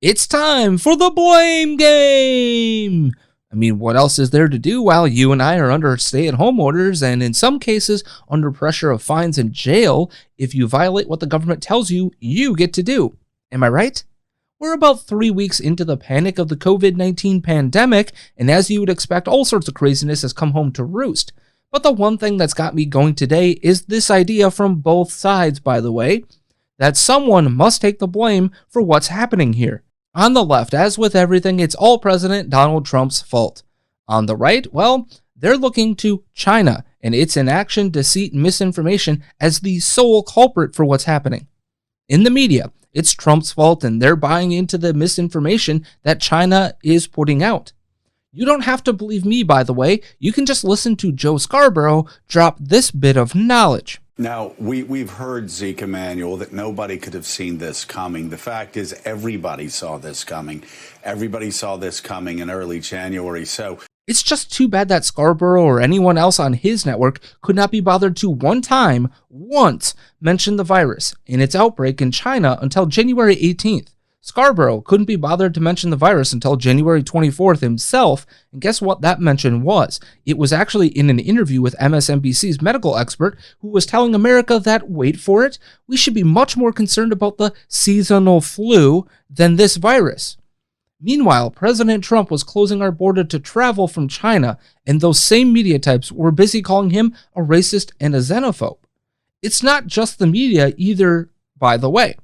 It's time for the blame game! I mean, what else is there to do while you and I are under stay-at-home orders and in some cases under pressure of fines and jail if you violate what the government tells you you get to do? Am I right? We're about 3 weeks into the panic of the COVID-19 pandemic, and as you would expect, all sorts of craziness has come home to roost. But the one thing that's got me going today is this idea from both sides, by the way, that someone must take the blame for what's happening here. On the left, as with everything, it's all President Donald Trump's fault. On the right, well, they're looking to China and its inaction, deceit, and misinformation as the sole culprit for what's happening. In the media, it's Trump's fault and they're buying into the misinformation that China is putting out. You don't have to believe me, by the way. You can just listen to Joe Scarborough drop this bit of knowledge. Now, we've heard, Zeke Emanuel, that nobody could have seen this coming. The fact is everybody saw this coming. Everybody saw this coming in early January. So it's just too bad that Scarborough or anyone else on his network could not be bothered to once mention the virus and its outbreak in China until January 18th. Scarborough couldn't be bothered to mention the virus until January 24th himself, and guess what that mention was? It was actually in an interview with MSNBC's medical expert who was telling America that, wait for it, we should be much more concerned about the seasonal flu than this virus. Meanwhile, President Trump was closing our border to travel from China, and those same media types were busy calling him a racist and a xenophobe. It's not just the media either, by the way.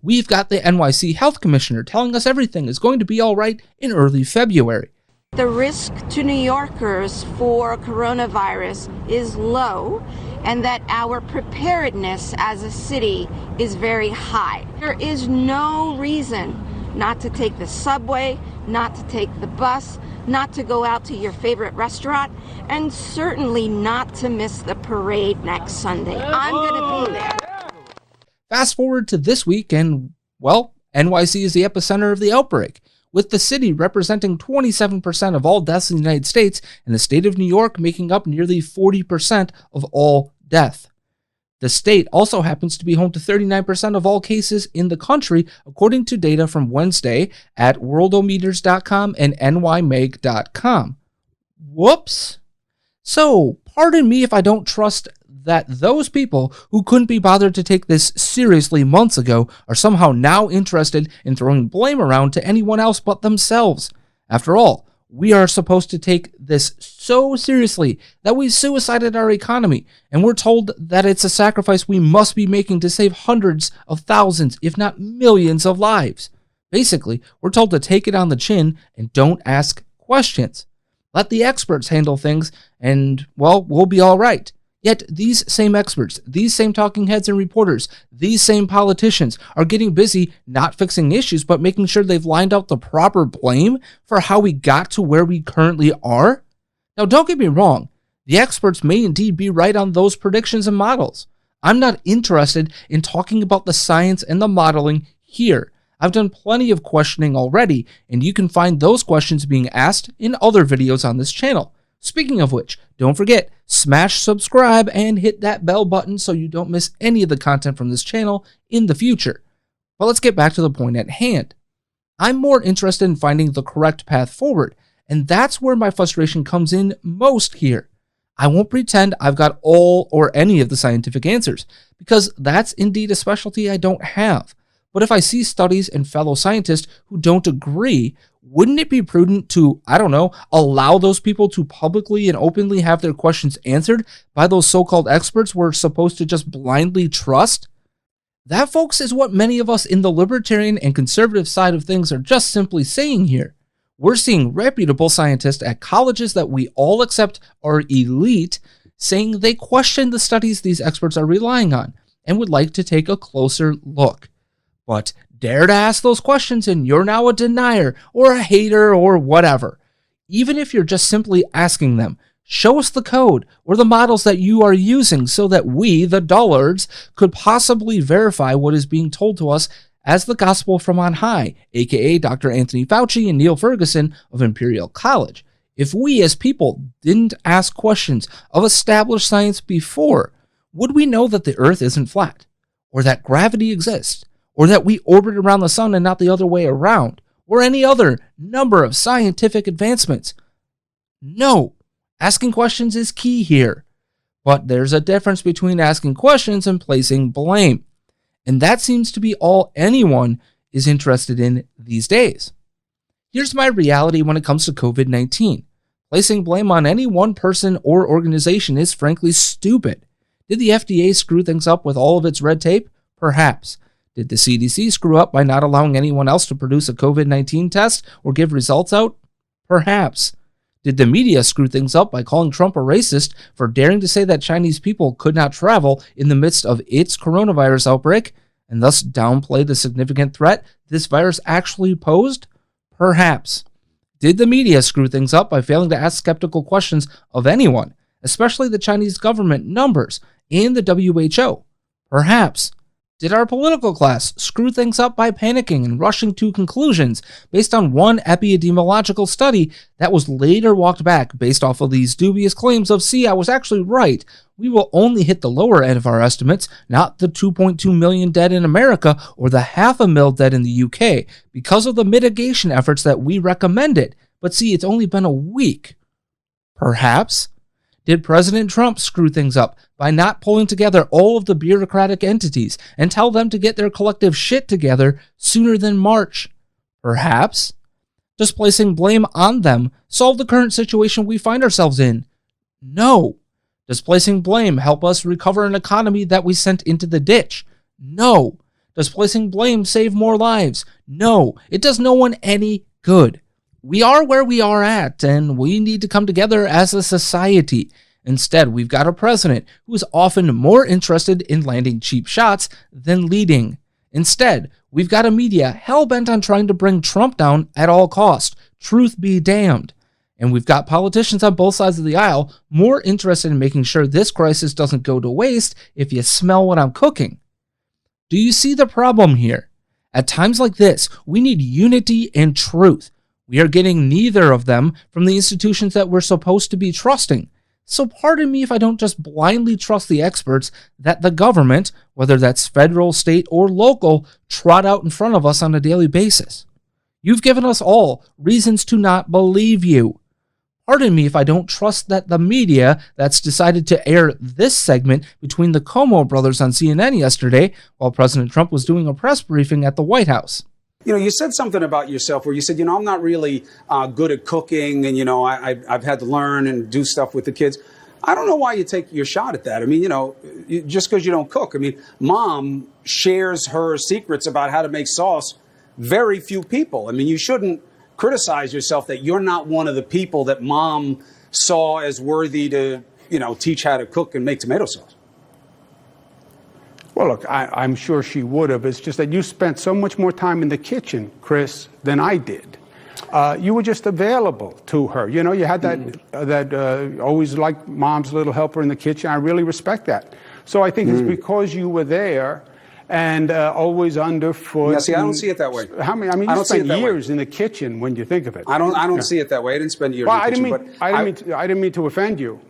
We've got the NYC health commissioner telling us everything is going to be all right in early February. The risk to New Yorkers for coronavirus is low, and that our preparedness as a city is very high. There is no reason not to take the subway, not to take the bus, not to go out to your favorite restaurant, and certainly not to miss the parade next Sunday. I'm going to be there. Fast forward to this week and, well, NYC is the epicenter of the outbreak, with the city representing 27% of all deaths in the United States and the state of New York making up nearly 40% of all death. The state also happens to be home to 39% of all cases in the country, according to data from Wednesday at worldometers.com and nymeg.com. Whoops. So, pardon me if I don't trust that those people who couldn't be bothered to take this seriously months ago are somehow now interested in throwing blame around to anyone else but themselves. After all, we are supposed to take this so seriously that we suicided our economy, and we're told that it's a sacrifice we must be making to save hundreds of thousands, if not millions of lives. Basically, we're told to take it on the chin and don't ask questions. Let the experts handle things and, well, we'll be all right. Yet these same experts, these same talking heads and reporters, these same politicians are getting busy not fixing issues, but making sure they've lined out the proper blame for how we got to where we currently are. Now, don't get me wrong. The experts may indeed be right on those predictions and models. I'm not interested in talking about the science and the modeling here. I've done plenty of questioning already, and you can find those questions being asked in other videos on this channel. Speaking of which, don't forget, smash subscribe and hit that bell button so you don't miss any of the content from this channel in the future. But let's get back to the point at hand. I'm more interested in finding the correct path forward, and that's where my frustration comes in most here. I won't pretend I've got all or any of the scientific answers, because that's indeed a specialty I don't have. But if I see studies and fellow scientists who don't agree, wouldn't it be prudent to, allow those people to publicly and openly have their questions answered by those so-called experts we're supposed to just blindly trust? That, folks, is what many of us in the libertarian and conservative side of things are just simply saying here. We're seeing reputable scientists at colleges that we all accept are elite saying they question the studies these experts are relying on and would like to take a closer look. But dare to ask those questions and you're now a denier or a hater or whatever. Even if you're just simply asking them, show us the code or the models that you are using so that we, the dullards, could possibly verify what is being told to us as the gospel from on high, aka Dr. Anthony Fauci and Neil Ferguson of Imperial College. If we as people didn't ask questions of established science before, would we know that the earth isn't flat, or that gravity exists, or that we orbit around the sun and not the other way around, or any other number of scientific advancements. No, asking questions is key here. But there's a difference between asking questions and placing blame. And that seems to be all anyone is interested in these days. Here's my reality when it comes to COVID-19. Placing blame on any one person or organization is frankly stupid. Did the FDA screw things up with all of its red tape? Perhaps. Did the CDC screw up by not allowing anyone else to produce a COVID-19 test or give results out? Perhaps. Did the media screw things up by calling Trump a racist for daring to say that Chinese people could not travel in the midst of its coronavirus outbreak, and thus downplay the significant threat this virus actually posed? Perhaps. Did the media screw things up by failing to ask skeptical questions of anyone, especially the Chinese government numbers and the WHO? Perhaps. Did our political class screw things up by panicking and rushing to conclusions based on one epidemiological study that was later walked back based off of these dubious claims of, see, I was actually right. We will only hit the lower end of our estimates, not the 2.2 million dead in America or the 500,000 dead in the UK, because of the mitigation efforts that we recommended. But see, it's only been a week. Perhaps. Did President Trump screw things up by not pulling together all of the bureaucratic entities and tell them to get their collective shit together sooner than March? Perhaps. Does placing blame on them solve the current situation we find ourselves in? No. Does placing blame help us recover an economy that we sent into the ditch? No. Does placing blame save more lives? No. It does no one any good. We are where we are at, and we need to come together as a society. Instead, we've got a president who is often more interested in landing cheap shots than leading. Instead, we've got a media hell-bent on trying to bring Trump down at all costs. Truth be damned. And we've got politicians on both sides of the aisle more interested in making sure this crisis doesn't go to waste, if you smell what I'm cooking. Do you see the problem here? At times like this, we need unity and truth. We are getting neither of them from the institutions that we're supposed to be trusting. So pardon me if I don't just blindly trust the experts that the government, whether that's federal, state, or local, trot out in front of us on a daily basis. You've given us all reasons to not believe you. Pardon me if I don't trust that the media that's decided to air this segment between the Como brothers on CNN yesterday while President Trump was doing a press briefing at the White House. You know, you said something about yourself where you said, I'm not really good at cooking and, I've had to learn and do stuff with the kids. I don't know why you take your shot at that. I mean, just because you don't cook. I mean, Mom shares her secrets about how to make sauce. Very few people. I mean, you shouldn't criticize yourself that you're not one of the people that Mom saw as worthy to, teach how to cook and make tomato sauce. Well, look, I'm sure she would have. It's just that you spent so much more time in the kitchen, Chris, than I did. You were just available to her. You had that always like Mom's little helper in the kitchen. I really respect that. So I think it's because you were there and always underfoot. Yeah, see, I don't see it that way. You spent years in the kitchen when you think of it. I don't see it that way. I didn't spend years in the kitchen. I didn't mean to offend you.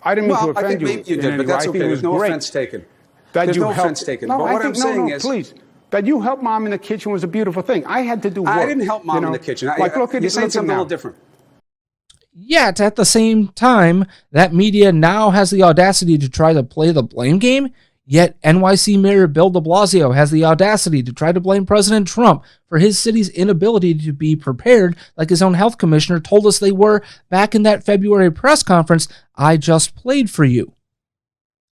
I didn't mean to offend you. Maybe you did, but that's okay. There's no offense taken. There's no offense taken. No, but what I'm saying is, please. That you helped Mom in the kitchen was a beautiful thing. I had to do work. I didn't help Mom in the kitchen. You're saying something a little different. Yet, at the same time, that media now has the audacity to try to play the blame game. Yet, NYC Mayor Bill de Blasio has the audacity to try to blame President Trump for his city's inability to be prepared, like his own health commissioner told us they were back in that February press conference I just played for you.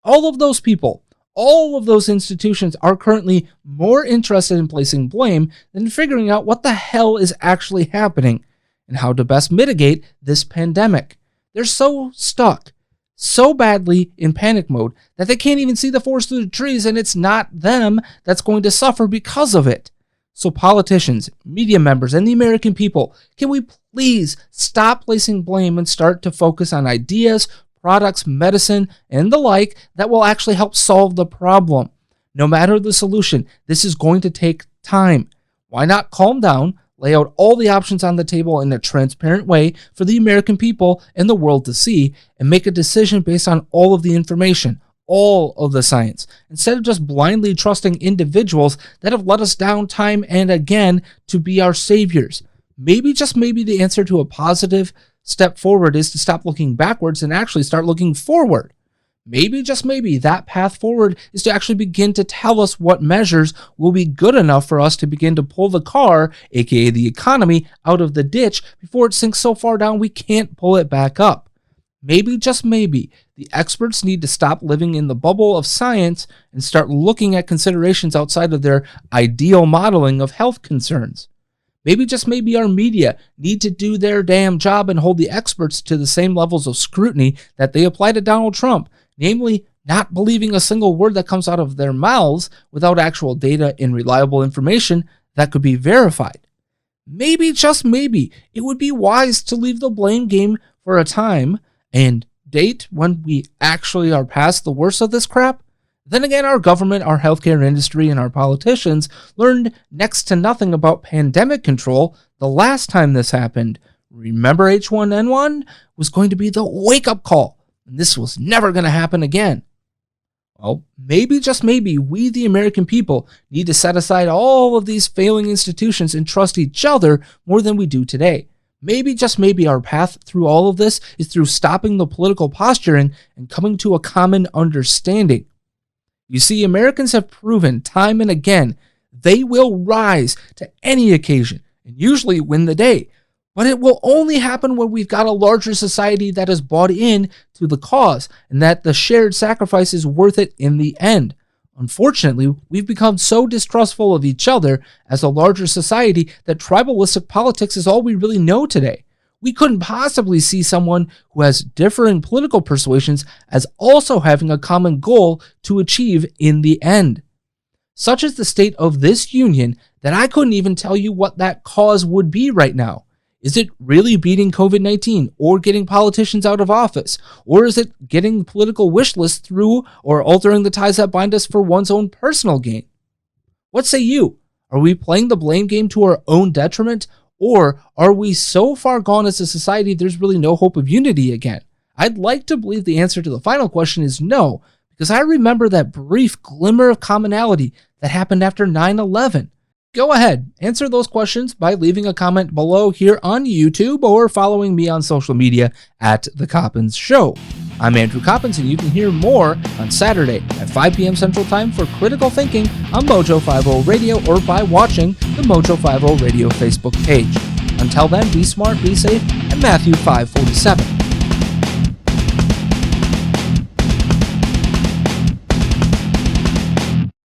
All of those people, all of those institutions are currently more interested in placing blame than figuring out what the hell is actually happening and how to best mitigate this pandemic. They're so stuck, so badly in panic mode that they can't even see the forest through the trees, and it's not them that's going to suffer because of it. So politicians, media members, and the American people, can we please stop placing blame and start to focus on ideas, products, medicine, and the like that will actually help solve the problem? No matter the solution, this is going to take time. Why not calm down, lay out all the options on the table in a transparent way for the American people and the world to see, and make a decision based on all of the information, all of the science, instead of just blindly trusting individuals that have let us down time and again to be our saviors. Maybe, just maybe, the answer to a positive step forward is to stop looking backwards and actually start looking forward. Maybe, just maybe, that path forward is to actually begin to tell us what measures will be good enough for us to begin to pull the car, aka the economy, out of the ditch before it sinks so far down we can't pull it back up. Maybe, just maybe, the experts need to stop living in the bubble of science and start looking at considerations outside of their ideal modeling of health concerns. Maybe, just maybe, our media need to do their damn job and hold the experts to the same levels of scrutiny that they apply to Donald Trump, namely not believing a single word that comes out of their mouths without actual data and reliable information that could be verified. Maybe, just maybe, it would be wise to leave the blame game for a time and date when we actually are past the worst of this crap. Then again, our government, our healthcare industry, and our politicians learned next to nothing about pandemic control the last time this happened. Remember, H1N1 was going to be the wake-up call, and this was never going to happen again. Well, maybe, just maybe, we the American people need to set aside all of these failing institutions and trust each other more than we do today. Maybe, just maybe, our path through all of this is through stopping the political posturing and coming to a common understanding. You see, Americans have proven time and again they will rise to any occasion and usually win the day. But it will only happen when we've got a larger society that is bought in to the cause and that the shared sacrifice is worth it in the end. Unfortunately, we've become so distrustful of each other as a larger society that tribalistic politics is all we really know today. We couldn't possibly see someone who has differing political persuasions as also having a common goal to achieve in the end. Such is the state of this union that I couldn't even tell you what that cause would be right now. Is it really beating COVID-19 or getting politicians out of office? Or is it getting political wish lists through or altering the ties that bind us for one's own personal gain? What say you? Are we playing the blame game to our own detriment? Or are we so far gone as a society there's really no hope of unity again? I'd like to believe the answer to the final question is no, because I remember that brief glimmer of commonality that happened after 9/11. Go ahead, answer those questions by leaving a comment below here on YouTube or following me on social media at The Coppins Show. I'm Andrew Coppins, and you can hear more on Saturday at 5 p.m. Central Time for Critical Thinking on Mojo 50 Radio or by watching the Mojo 50 Radio Facebook page. Until then, be smart, be safe, and Matthew 5:47.